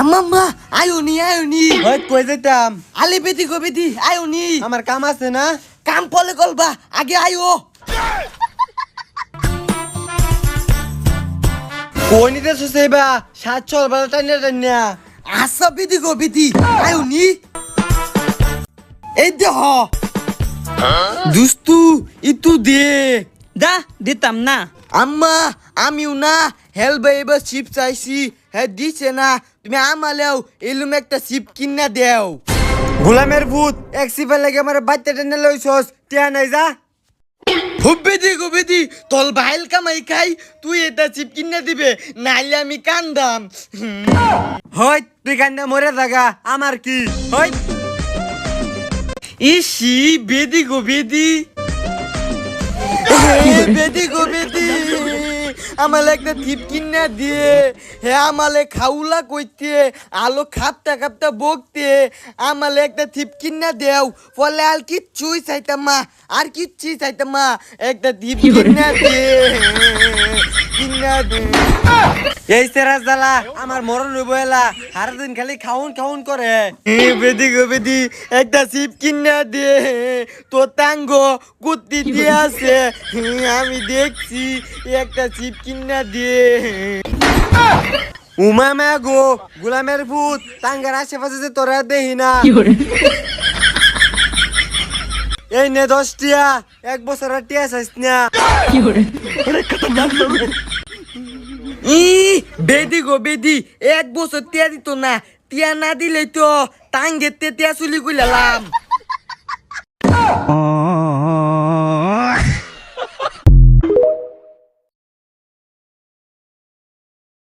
আম্মা আয়ুনি ওই কই যাইতাম? আলি বেদি গো বেদি আয়ুনি আমার কাম আছে না? কাম পলে কলবা আগে আয়ো কই নিতে সুসেবা সাত চল বলা টাইনা আসা বেদি গো বেদি আয়ুনি এই দেহ দুস্তু ইতু দে দা দিতাম না। আম্মা আমিও না হেলবে এবার চিপ চাইছি হ্যাঁ দিছে না তুমি আমালেও এলুম একটা চিপ কিনা দেও গোলামের ভূত এক সিফার লাগে আমার বাচ্চা টেনে লইছস টিয়া নাই যা। হুব্বে দি গো বেদি তল ভাইল কামাই খাই তুই এটা চিপ কিনা দিবে নাইলে আমি কান্দাম হই তুই কান্দা মরে থাকা আমার কি হই। ইসি বেদি গো বেদি বেদি গো বেদি আমালে একটা টিপ কিনা দিয়ে হে আমালে খাউলা কইতে আলো খাপটা খাপটা বকতে আমালে একটা টিপ কিনা দেও ফলে আর কিচ্ছুই চাইতাম মা আর কিচ্ছুই চাইতাম মা একটা টিপ কিনা দে কিনা দে এই সেরা জ্বালা আমার মরণ হইব এলা সারা দিন খালি খাউন খাউন করে। বেদি গো বেদি একটা চিপ কিনা দে তো তাঙ্গ কুত্তি দিয়ে আছে আমি দেখছি একটা চিপ কিনা দে উমা মা গো গোলামের ভূত টাঙ্গার আশেপাশে যে তোরা দেহি না। এই নে 10 টিয়া এক বছর টিয়া চাইছ না। ই বেদি গো বেদি এক বছর টিয়া দিত না টিয়া না দিলে তো টাঙ্গেতে টিয়া চুলি গুলালাম